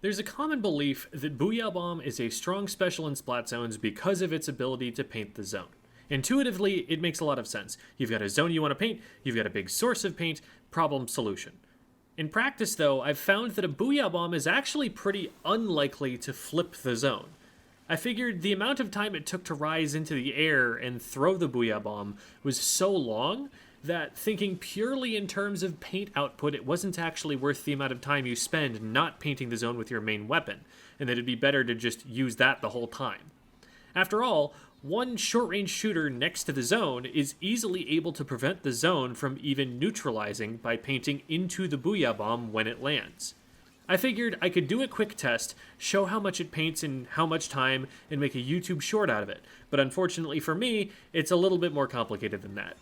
There's a common belief that Booyah Bomb is a strong special in splat zones because of its ability to paint the zone. Intuitively, it makes a lot of sense. You've got a zone you want to paint, you've got a big source of paint, problem solution. In practice, though, I've found that a Booyah Bomb is actually pretty unlikely to flip the zone. I figured the amount of time it took to rise into the air and throw the Booyah Bomb was so long that thinking purely in terms of paint output, it wasn't actually worth the amount of time you spend not painting the zone with your main weapon, and that it'd be better to just use that the whole time. After all, one short-range shooter next to the zone is easily able to prevent the zone from even neutralizing by painting into the Booyah Bomb when it lands. I figured I could do a quick test, show how much it paints in how much time, and make a YouTube short out of it, but unfortunately for me, it's a little bit more complicated than that.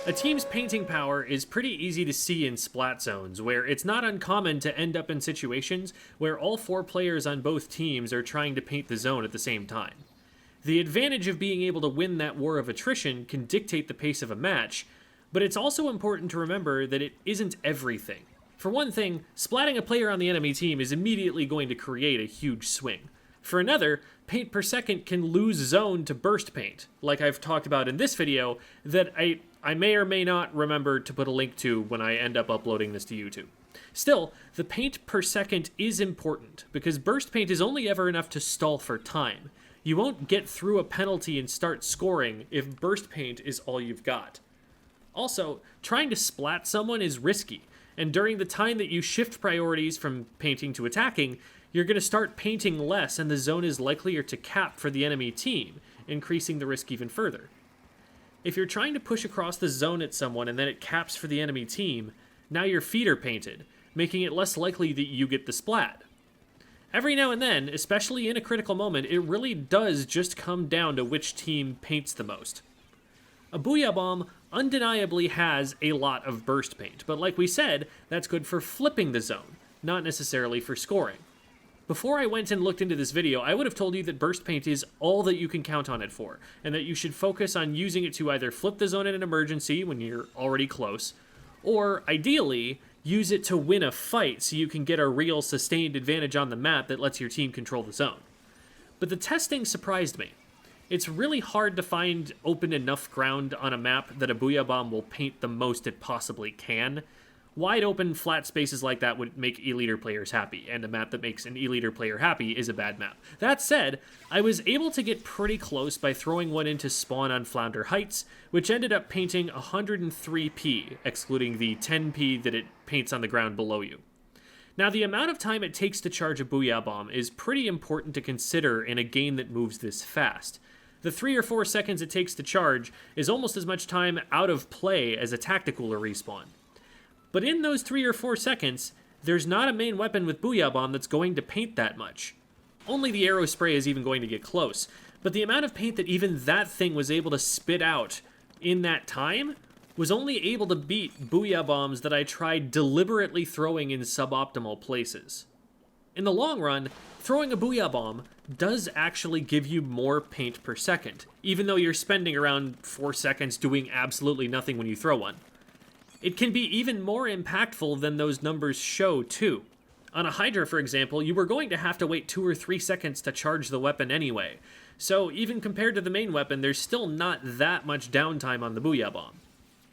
A team's painting power is pretty easy to see in splat zones, where it's not uncommon to end up in situations where all 4 players on both teams are trying to paint the zone at the same time. The advantage of being able to win that war of attrition can dictate the pace of a match, but it's also important to remember that it isn't everything. For one thing, splatting a player on the enemy team is immediately going to create a huge swing. For another, paint per second can lose zone to burst paint, like I've talked about in this video, that I may or may not remember to put a link to when I end up uploading this to YouTube. Still, the paint per second is important, because burst paint is only ever enough to stall for time. You won't get through a penalty and start scoring if burst paint is all you've got. Also, trying to splat someone is risky, and during the time that you shift priorities from painting to attacking, you're going to start painting less and the zone is likelier to cap for the enemy team, increasing the risk even further. If you're trying to push across the zone at someone and then it caps for the enemy team, now your feet are painted, making it less likely that you get the splat. Every now and then, especially in a critical moment, it really does just come down to which team paints the most. A Booyah Bomb undeniably has a lot of burst paint, but like we said, that's good for flipping the zone, not necessarily for scoring. Before I went and looked into this video, I would have told you that burst paint is all that you can count on it for, and that you should focus on using it to either flip the zone in an emergency when you're already close, or ideally, use it to win a fight so you can get a real sustained advantage on the map that lets your team control the zone. But the testing surprised me. It's really hard to find open enough ground on a map that a Booyah Bomb will paint the most it possibly can. Wide open, flat spaces like that would make E-liter players happy, and a map that makes an E-liter player happy is a bad map. That said, I was able to get pretty close by throwing one into spawn on Flounder Heights, which ended up painting 103p, excluding the 10p that it paints on the ground below you. Now, the amount of time it takes to charge a Booyah Bomb is pretty important to consider in a game that moves this fast. The 3 or 4 seconds it takes to charge is almost as much time out of play as a tactical or respawn. But in those 3 or 4 seconds, there's not a main weapon with Booyah Bomb that's going to paint that much. Only the arrow spray is even going to get close, but the amount of paint that even that thing was able to spit out in that time was only able to beat Booyah Bombs that I tried deliberately throwing in suboptimal places. In the long run, throwing a Booyah Bomb does actually give you more paint per second, even though you're spending around 4 seconds doing absolutely nothing when you throw one. It can be even more impactful than those numbers show, too. On a Hydra, for example, you were going to have to wait 2 or 3 seconds to charge the weapon anyway, so even compared to the main weapon, there's still not that much downtime on the Booyah Bomb.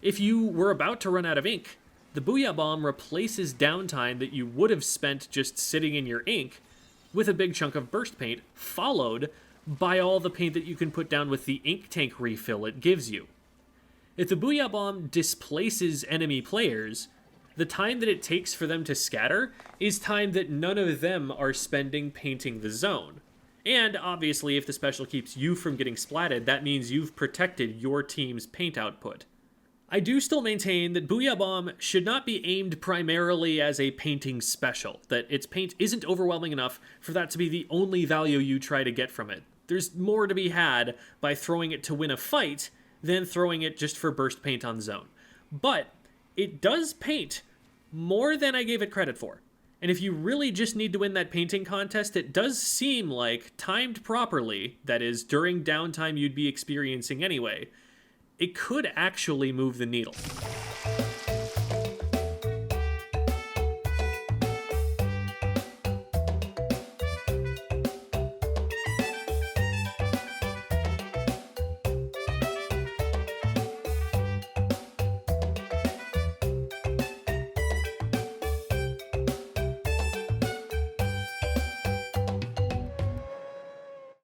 If you were about to run out of ink, the Booyah Bomb replaces downtime that you would have spent just sitting in your ink with a big chunk of burst paint, followed by all the paint that you can put down with the ink tank refill it gives you. If the Booyah Bomb displaces enemy players, the time that it takes for them to scatter is time that none of them are spending painting the zone. And obviously, if the special keeps you from getting splatted, that means you've protected your team's paint output. I do still maintain that Booyah Bomb should not be aimed primarily as a painting special, that its paint isn't overwhelming enough for that to be the only value you try to get from it. There's more to be had by throwing it to win a fight than throwing it just for burst paint on zone. But it does paint more than I gave it credit for. And if you really just need to win that painting contest, it does seem like, timed properly, that is, during downtime you'd be experiencing anyway, it could actually move the needle.